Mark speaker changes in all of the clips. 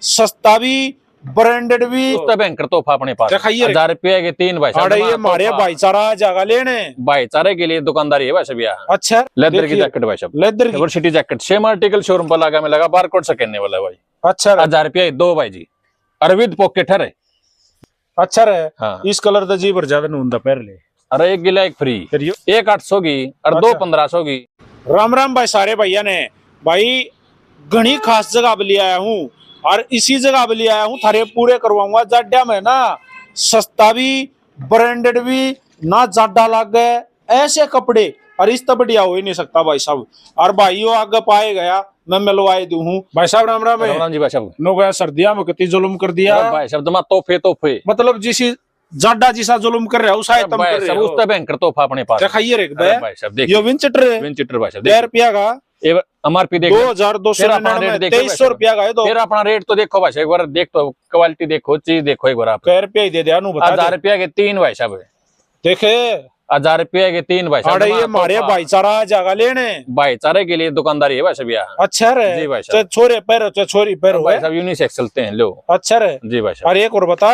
Speaker 1: सस्ता भी ब्रांडेड भी
Speaker 2: भयंकर तोहफा अपने पास।
Speaker 1: दिखाइए
Speaker 2: 1000 रुपये के 3 भाई साहब।
Speaker 1: ये हमारे भाईचारा जगह लेने
Speaker 2: भाईचारे के लिए दुकानदारी है भाई साहब यहाँ।
Speaker 1: अच्छा
Speaker 2: लेदर की जैकेट भाई साहब,
Speaker 1: लेदर की
Speaker 2: city jacket same article showroom पर लगा मिलेगा, बारकोड स्कैनने वाला है भाई।
Speaker 1: अच्छा
Speaker 2: 1000 रुपये 2 भाई जी, अरविंद पॉकेट है।
Speaker 1: अच्छा रहे
Speaker 2: हाँ।
Speaker 1: इस कलर तो जी पर ज्यादा नहीं होता पहन ले।
Speaker 2: अरे एक गिला एक फ्री, एक 800 की और 2 1500 की।
Speaker 1: राम राम भाई सारे भैया ने भाई घनी खास जगह पे ले आया हूँ और इसी जगह पे ले आया हूँ, थारे पूरे करवाऊंगा जाड्या में ना, सस्ता भी ब्रांडेड भी ना जाड्डा लग गए ऐसे कपड़े, और इस तो बढ़िया हो ही नहीं सकता भाई साहब। और भाई वो आगे पाए गया मैं मिलवाए दू हूँ भाई साहब। राम राम
Speaker 2: राम जी भाई साहब।
Speaker 1: नो गया सर्दिया में कितनी जुल्म कर दिया
Speaker 2: भाई साहब, तुम तोहफे तोहफे
Speaker 1: मतलब जिसी जाड्डा जिसा जुल्म कर रहे हो उसा तुम कर रहे हो।
Speaker 2: उसका भयंकर तोहफा अपने पास।
Speaker 1: दिखाइए रे
Speaker 2: भाई साहब देखिए,
Speaker 1: ये विंचेटर है,
Speaker 2: विंचेटर भाई साहब
Speaker 1: 10 रुपया का
Speaker 2: एमआरपी देख
Speaker 1: 2299 2300 रुपया का है। तो
Speaker 2: फिर अपना रेट तो देखो भाई साहब, एक बार देख तो क्वालिटी देखो, चीज देखो एक बार आप।
Speaker 1: 10 रुपया ही दे दे
Speaker 2: 1000 रुपया के 3 भाई साहब,
Speaker 1: देखे
Speaker 2: 1000 रुपया के 3 भाई साहब।
Speaker 1: ये हमारे भाईचारा जगह लेने
Speaker 2: भाईचारे के लिए दुकानदारी है भाई साहब यहाँ।
Speaker 1: अच्छा रे
Speaker 2: जी भाई साहब,
Speaker 1: छोरे पैर छोरी पैर
Speaker 2: भाई साहब यूनिसेक्स चलते हैं लो।
Speaker 1: अच्छा रे
Speaker 2: जी भाई साहब।
Speaker 1: और एक और बता,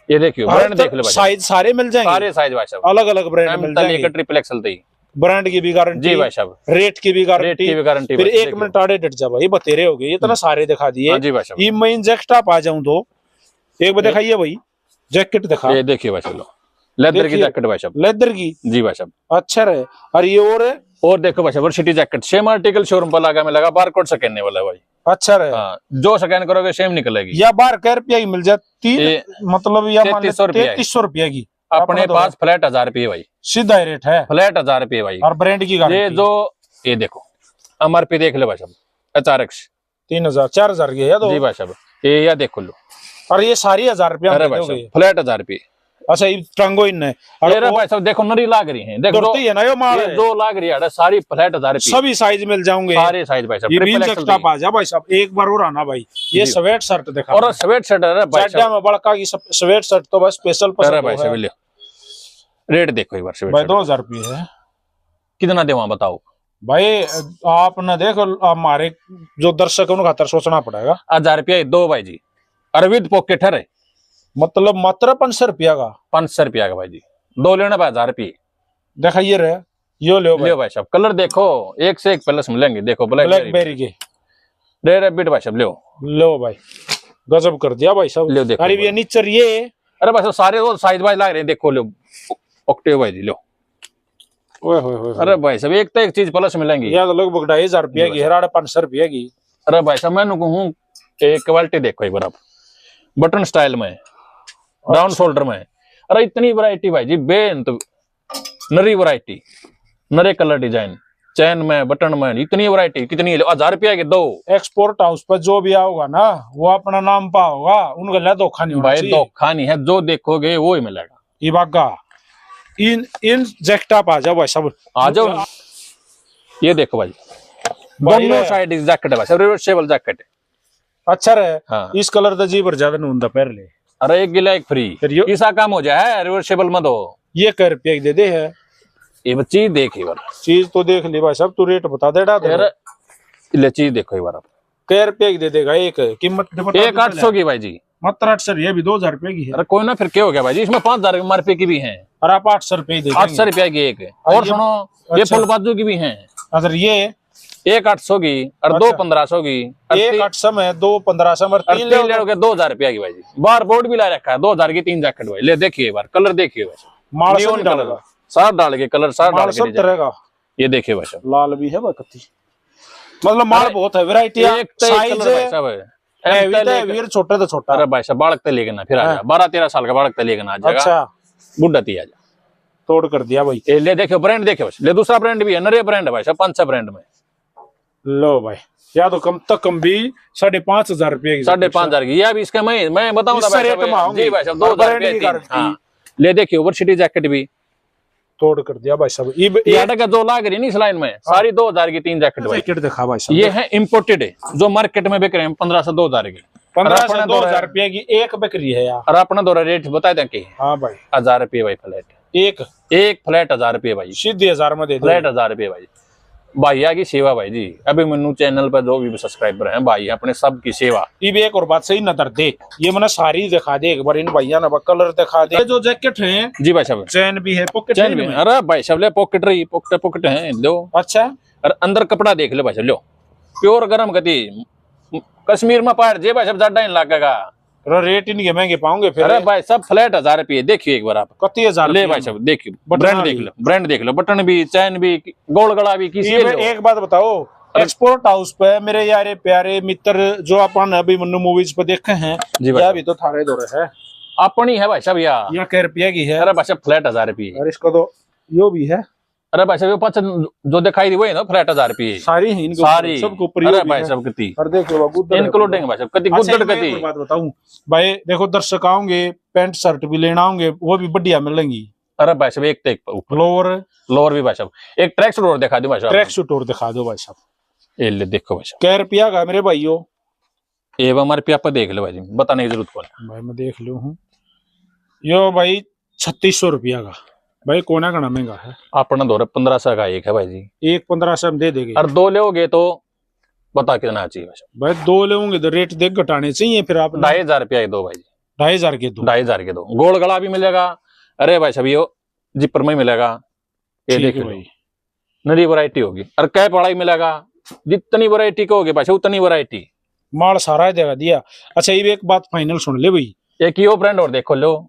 Speaker 2: ये देखियो ब्रांड देख लो भाई,
Speaker 1: साइज सारे मिल जाएंगे,
Speaker 2: सारे साइज भाई साहब,
Speaker 1: अलग अलग ब्रांड मिल जाएंगे,
Speaker 2: ट्रिपल एक्सल दी,
Speaker 1: ब्रांड की भी गारंटी।
Speaker 2: जी भाई साहब,
Speaker 1: रेट की भी गारंटी। फिर 1 मिनट आड़े डट जा भाई, बतेरे हो गए इतना सारे दिखा दिए।
Speaker 2: जी भाई साहब,
Speaker 1: ये मैं एक्स्ट्रा पा जाऊं तो एक बार दिखाइए भाई, जैकेट दिखा।
Speaker 2: ये देखिए भाई साहब, लेदर की जैकेट भाई साहब,
Speaker 1: लेदर की।
Speaker 2: जी भाई साहब।
Speaker 1: अच्छा रहे और ये और
Speaker 2: देखो भाई साहब city jacket same article showroom पर लगा मिलेगा, बारकोड स्कैनने वाला है भाई।
Speaker 1: अच्छा रहे
Speaker 2: हाँ, जो स्कैन करोगे सेम निकलेगी।
Speaker 1: या 12 रुपया की मिल जाती, मतलब या 3300 रुपया की
Speaker 2: अपने पास फ्लैट 1000 रुपये भाई, सीधा
Speaker 1: रेट है
Speaker 2: फ्लैट 1000 रुपये भाई।
Speaker 1: और ब्रांड की गारंटी।
Speaker 2: ये जो ये देखो एमआरपी देख लो भाई साहब, HRX
Speaker 1: 3000 4000 की है तो।
Speaker 2: जी भाई साहब, ये या देखो लो,
Speaker 1: और ये सारी 1000 रुपया
Speaker 2: फ्लैट 1000 रुपये।
Speaker 1: अच्छा ये टंगो इन है
Speaker 2: भाई साहब, देखो नरी लाग रही है, देखो
Speaker 1: है ना ये माल है।
Speaker 2: 2 लाग रही है, सारी फ्लैट 1000 रुपये,
Speaker 1: सभी साइज मिल जाएंगे,
Speaker 2: सारे साइज भाई साहब।
Speaker 1: ये भी एक्स्ट्रा आ जा भाई साहब, एक बार और आना भाई। ये स्वेट शर्ट दिखा,
Speaker 2: और स्वेट शर्ट है भाई साहब
Speaker 1: में बड़का की स्वेट शर्ट तो बस स्पेशल पसंद है
Speaker 2: भाई साहब। रेट देखो एक बार
Speaker 1: भाई 2000 रुपये है,
Speaker 2: कितना देवा बताओ
Speaker 1: भाई। आपने देखो हमारे जो दर्शक है उनका खातर सोचना पड़ेगा।
Speaker 2: 1000 रुपया 2 भाई जी, अरविंद पॉकेट है,
Speaker 1: मतलब मात्र 500 रुपया का,
Speaker 2: 500 रुपया का भाई जी, 2 लेना भाई 1000 रुपये।
Speaker 1: दिखाइए रे, यो लो
Speaker 2: भाई साहब, कलर देखो एक से एक प्लस मिलेंगे, देखो
Speaker 1: ब्लैकबेरी के
Speaker 2: रेड भाई साहब, लो
Speaker 1: भाई गजब कर दिया भाई साहब।
Speaker 2: लो देखो,
Speaker 1: अरे ये नीचर ये,
Speaker 2: अरे भाई साहब सारे वो साइज वाइज लग रहे हैं, देखो लो ऑक्टेव भाई जी, लो। अरे भाई साहब एक तो एक चीज प्लस मिलेंगी,
Speaker 1: या तो लगभग 2500 रुपया की, 500 रुपया की।
Speaker 2: अरे भाई साहब मैं कहूँ क्वालिटी देखो एक बार आप, बटन स्टाइल में, डाउन शोल्डर में, अरे इतनी वैरायटी भाई जी, बेन तो नरी वैरायटी, नरे कलर डिजाइन, चैन में बटन में, इतनी वैरायटी, कितनी 1000 रुपया के 2। एक्सपोर्ट
Speaker 1: हाउस पर जो भी आओगा ना वो अपना नाम पा होगा, उनका लिए धोखा नहीं होना
Speaker 2: भाई, धोखा नहीं है, जो देखोगे वो ही मिलेगा।
Speaker 1: ये बागा इन जैकेट आ जाओ भाई सब,
Speaker 2: आ जाओ। ये देखो भाई दोनों साइड जैकेट है, रिवर्सेबल जैकेट है।
Speaker 1: अच्छा रहे
Speaker 2: हाँ।
Speaker 1: इस कलर तो जी पर ज्यादा नहीं होता पहन ले।
Speaker 2: अरे एक गिला एक फ्री, ऐसा काम हो जाए, रिवर्सेबल मत हो।
Speaker 1: ये कै रुपया दे दे है,
Speaker 2: ये चीज देख एक बार,
Speaker 1: चीज तो देख ली भाई साहब, तू रेट बता देगा
Speaker 2: ले, चीज देखो एक बार आप,
Speaker 1: कै रुपया की दे देगा एक, कीमत
Speaker 2: एक 800 की भाई जी,
Speaker 1: मात्र 800, ये भी 2000 रुपये की है।
Speaker 2: अरे कोई ना, फिर क्या हो गया भाई जी, इसमें 5000 MRP की भी है,
Speaker 1: और आप 800 रुपये दे,
Speaker 2: 800 रुपया की एक है। और सुनो ये फुल बाजू की भी है,
Speaker 1: अगर ये
Speaker 2: एक 800 की और 2 1500 की,
Speaker 1: एक 800 में 2 1500 में 3
Speaker 2: ले 2000 रुपया की भाई जी। बार बोर्ड भी ला रखा है, 2000 की 3 जैकेट भाई, ले देखिए एक बार, कलर देखिए भाई, कलर साथ डाल के, कलर साथ डाल के
Speaker 1: रहेगा।
Speaker 2: ये देखिए भाई साहब,
Speaker 1: लाल भी है बकती, मतलब माल बहुत है, वैरायटी साइज है, वीर छोटे तो छोटा।
Speaker 2: अरे भाई साहब बालक तो लेके ना, फिर आ जा 12-13 साल का बालक तो लेके ना आ जाएगा।
Speaker 1: अच्छा
Speaker 2: बुढ़ा ती आ जा,
Speaker 1: तोड़ कर दिया भाई।
Speaker 2: ले देखो ब्रांड देखो, ले दूसरा ब्रांड भी है, नरे ब्रांड है भाई साहब, 5-6 ब्रांड में।
Speaker 1: लो भाई या तो कम तक कम भी 5500 रुपये की,
Speaker 2: 5500 की, या भी इसका मैं बताऊंगा भाई साहब 2000 रुपये। ले देखिए ओवरसिटी जैकेट भी
Speaker 1: तोड़ कर दिया भाई साहब।
Speaker 2: का 2 लाख रही नहीं इस लाइन में, सारी 2000 की 3 जैकेट
Speaker 1: दिखा भाई साहब।
Speaker 2: ये है इम्पोर्टेड है, जो मार्केट में बिक रहे हैं 1500-2000 की,
Speaker 1: 1500-2000 रुपये की एक बिक्री है यार।
Speaker 2: और अपना दो रेट बता दें कि
Speaker 1: हाँ भाई
Speaker 2: 1000 रुपये भाई फ्लैट, एक फ्लैट 1000 रुपये भाई,
Speaker 1: सीधे 1000 में दे
Speaker 2: फ्लैट 1000 रुपये भाई। भाइया की सेवा भाई जी। अभी मनु चैनल पर जो भी सब्सक्राइबर हैं भाई अपने सबकी सेवा।
Speaker 1: ये भी एक और बात सही नजर दे, ये मैंने सारी दिखा दे एक बार इन भैया ने, कलर दिखा दे। ये जो जैकेट है
Speaker 2: जी भाई साहब,
Speaker 1: चैन भी है, पॉकेट
Speaker 2: चैन भी, अरे भाई साहब ले पॉकेट रही, पॉकेट पॉकेट है लो।
Speaker 1: अच्छा,
Speaker 2: और अंदर कपड़ा देख लो भाई साहब, लो प्योर गरम गति कश्मीर में पाड़ जे भाई साहब ज्यादा नहीं लगेगा।
Speaker 1: रेट इनके महंगे पाओगे फिर।
Speaker 2: अरे भाई सब फ्लैट 1000 रुपये, देखिए एक बार आप।
Speaker 1: कति 1000
Speaker 2: ले भाई साहब देखिए,
Speaker 1: बटन
Speaker 2: ब्रांड
Speaker 1: भी।
Speaker 2: देख लो, ब्रांड देख लो, बटन भी, चैन भी, गोल गला भी, किसी
Speaker 1: एक बात बताओ, एक्सपोर्ट हाउस पे मेरे यारे प्यारे मित्र जो अपन अभी मन्नू मूवीज पे देखे हैं,
Speaker 2: जी भाई,
Speaker 1: यह भी तो थारे दौरे है,
Speaker 2: अपनी है भाई साहब या
Speaker 1: क्या रुपया की है।
Speaker 2: अरे भाई साहब फ्लैट 1000 रुपये।
Speaker 1: और इसका तो यो भी है।
Speaker 2: अरे भाई साहब पांच जो दिखाई दी वही ना फ्लैट 1000 रुपये
Speaker 1: सारी है इनको,
Speaker 2: सारी
Speaker 1: सबको
Speaker 2: अरे भाई साहब कितनी
Speaker 1: और देखो बाबू
Speaker 2: इंक्लूडिंग भाई साहब कितनी गुद्दड़
Speaker 1: मैं
Speaker 2: कितनी।
Speaker 1: एक बात बताऊं भाई, देखो दर्शक आओगे पैंट शर्ट भी लेना होंगे वो भी बढ़िया मिलेंगी।
Speaker 2: अरे भाई साहब एक टेक ऊपर
Speaker 1: लोअर
Speaker 2: लोअर भी भाई साहब, एक ट्रैक सूट और दिखा दो भाई साहब,
Speaker 1: ट्रैक सूट और दिखा दो भाई साहब।
Speaker 2: ये ले देखो भाई साहब,
Speaker 1: क्या रुपया का मेरे भाइयों,
Speaker 2: ये हमारे पे आप देख लो भाई जी, बताने की जरूरत कौन
Speaker 1: भाई मैं देख लू हूँ यो भाई 3600 रुपया का भाई, कोना का महंगा है
Speaker 2: अपना दौर 1500 का एक है भाई जी,
Speaker 1: एक 1500 में दे देंगे।
Speaker 2: और दो लोगे तो बता कितना चाहिए भाई साहब।
Speaker 1: भाई दो लेंगे तो रेट देख घटाने चाहिए फिर आप।
Speaker 2: 2500 रुपया के दो भाई जी,
Speaker 1: 2500 के दो,
Speaker 2: 2500 के दो, गोल गला भी मिलेगा। अरे भाई साहब ये जिपर में मिलेगा, ये
Speaker 1: ठीक
Speaker 2: देख
Speaker 1: है
Speaker 2: लो
Speaker 1: भाई।
Speaker 2: नई वैरायटी होगी, और कै पढ़ाई मिलेगा, जितनी वैरायटी का होगी भाई साहब उतनी वैरायटी,
Speaker 1: माल सारा देगा दिया। अच्छा ये एक बात फाइनल सुन ले भाई,
Speaker 2: एक यो ब्रांड और देखो लो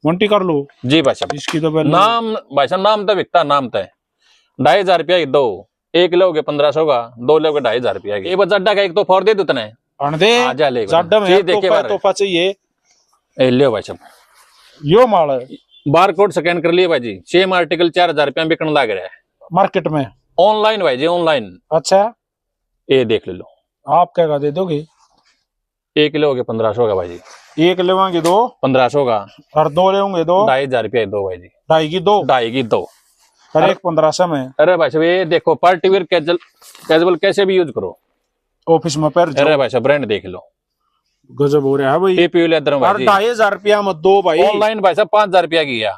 Speaker 1: मोंटी कर लो
Speaker 2: जी भाई साहब।
Speaker 1: इसकी तो पहले
Speaker 2: नाम भाई साहब नाम तो बिकता, नाम तो है 2500 रुपया की दो, एक लोगे 1500 का, दो लोगे 2500 रुपया की। ये बस अड्डा का एक तो फोड़ दे दूतने
Speaker 1: अंडे
Speaker 2: आजा ले
Speaker 1: जाडा में तोहफा चाहिए।
Speaker 2: ए लियो भाई साहब
Speaker 1: यो माल है
Speaker 2: बार कोड स्कैन कर लिए भाई जी, सेम आर्टिकल 4000 रुपया बिकने लग रहा है
Speaker 1: मार्केट में
Speaker 2: ऑनलाइन भाई जी, ऑनलाइन।
Speaker 1: अच्छा
Speaker 2: ये देख ले लो,
Speaker 1: आप क्या दे दोगे?
Speaker 2: एक लोगे 1500 का भाई जी,
Speaker 1: एक लेवांगे दो
Speaker 2: 1500 का,
Speaker 1: और दो लेंगे दो
Speaker 2: 2500 रुपया की दो भाई जी,
Speaker 1: 2.5 की दो,
Speaker 2: 2.5 की दो,
Speaker 1: और एक 1500 में।
Speaker 2: अरे भाई साहब ये देखो पार्टी वेयर कैजुअल कैसे भी यूज करो,
Speaker 1: ऑफिस में पैर
Speaker 2: अरे भाई साहब ब्रांड देख लो,
Speaker 1: गजब हो रहा है भाई।
Speaker 2: टीपी लेदर
Speaker 1: और
Speaker 2: भाई जी,
Speaker 1: 2500 रुपया में दो भाई,
Speaker 2: ऑनलाइन भाई साहब 5000 रुपया की है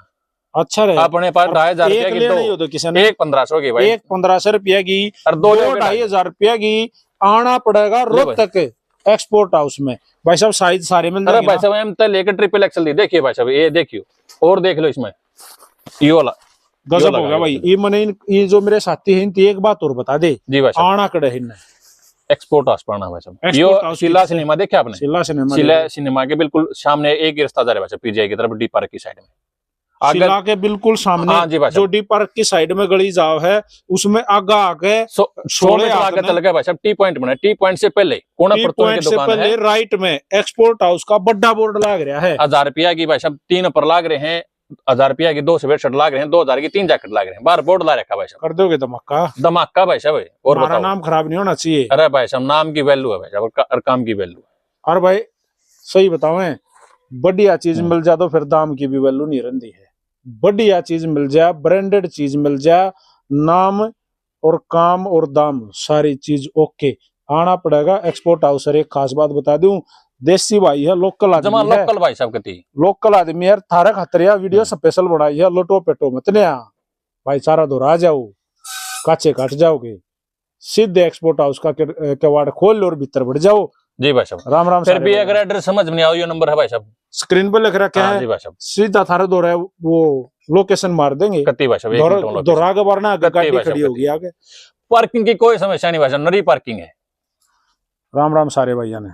Speaker 1: अच्छा रहे
Speaker 2: अपने पास, 2500 रुपया की
Speaker 1: नहीं हो
Speaker 2: दो,
Speaker 1: तो किसी ने
Speaker 2: एक 1500 की भाई,
Speaker 1: एक 1500 रुपया की
Speaker 2: और दो
Speaker 1: दो
Speaker 2: लोगे
Speaker 1: 2500 रुपया की आना पड़ेगा रोहतक एक्सपोर्ट हाउस में। भाई साहब साइज सारे मिल
Speaker 2: अरे
Speaker 1: जाएंगे
Speaker 2: भाई
Speaker 1: ना?
Speaker 2: साहब एम तक लेकर ट्रिपल एक्सल दी, देखिए भाई साहब ये देखियो, और देख लो इसमें ये वाला
Speaker 1: गजब हो गया भाई। ये मैंने ये जो मेरे साथी हैं इनकी एक बात और बता दे,
Speaker 2: जी भाई साहब,
Speaker 1: आना कड़े हिन
Speaker 2: एक्सपोर्ट हाउस पढ़ना भाई साहब।
Speaker 1: एक्सपोर्ट
Speaker 2: यो
Speaker 1: हाउस
Speaker 2: शिला
Speaker 1: की-
Speaker 2: सिनेमा देखा आपने,
Speaker 1: शिला सिनेमा
Speaker 2: शिला सिनेमा के बिल्कुल सामने एक ही रास्ता जा रहा है भाई साहब, पीजीआई की तरफ डी पार्क की साइड में, आगे
Speaker 1: शिला के बिल्कुल सामने
Speaker 2: हाँ जी भाई
Speaker 1: जो
Speaker 2: साहब,
Speaker 1: डी पार्क की साइड में गली जाव है उसमें आगा आके
Speaker 2: 100 मीटर आगे चल गया भाई साहब, टी पॉइंट बना, टी पॉइंट से पहले कोना
Speaker 1: टी
Speaker 2: परतून
Speaker 1: पॉइंट
Speaker 2: की
Speaker 1: से
Speaker 2: दुकान
Speaker 1: पहले
Speaker 2: है,
Speaker 1: राइट में एक्सपोर्ट हाउस का बड़ा बोर्ड लग रहा है।
Speaker 2: 1000 रुपया की भाई साहब 3 ऊपर लाग रहे हैं, 1000 रुपया की 2 स्वेटशर्ट लाग रहे हैं, 2000 की 3 जैकेट लाग रहे हैं, बाहर बोर्ड ला रखा भाई साहब,
Speaker 1: कर दोगे धमाका,
Speaker 2: धमाका भाई साहब। और
Speaker 1: हमारा
Speaker 2: बताओ,
Speaker 1: नाम खराब नहीं होना चाहिए।
Speaker 2: अरे भाई साहब नाम की वैल्यू है भाई साहब और काम की वैल्यू है।
Speaker 1: और भाई सही बताओ बढ़िया चीज मिल जाए तो फिर दाम की भी वैल्यू नहीं रहती है। बढ़िया चीज मिल जाए, ब्रांडेड चीज मिल जाए, नाम और काम और दाम सारी चीज ओके, आना पड़ेगा एक्सपोर्ट हाउस। एक खास बात बता दूं, देसी भाई है, लोकल
Speaker 2: जमा
Speaker 1: आदमी है,
Speaker 2: लोकल भाई साहब कती
Speaker 1: लोकल आदमी है। थारा खतरिया वीडियो स्पेशल बनाई है, लोटो पेटो मत ने भाई, सारा दोहरा जाओ काचे काट जाओगे, सीधे एक्सपोर्ट हाउस का कवाड़ खोल लो और भीतर बढ़ जाओ।
Speaker 2: जी भाई साहब।
Speaker 1: राम राम।
Speaker 2: फिर भी अगर एड्रेस समझ में नहीं आओ, ये नंबर है भाई साहब,
Speaker 1: स्क्रीन पे लिख रखा
Speaker 2: हाँ
Speaker 1: है,
Speaker 2: जी भाई साहब,
Speaker 1: सीधा थारा दोहरा वो लोकेशन मार देंगे,
Speaker 2: कत्ती भाई साहब, एक मिनट में
Speaker 1: दोहरा के वरना आगे
Speaker 2: कत्ती
Speaker 1: गाड़ी
Speaker 2: भाई
Speaker 1: खड़ी
Speaker 2: साहब,
Speaker 1: होगी आगे।
Speaker 2: पार्किंग की कोई समस्या नहीं भाई साहब, नरी पार्किंग है।
Speaker 1: राम राम सारे भैया ने।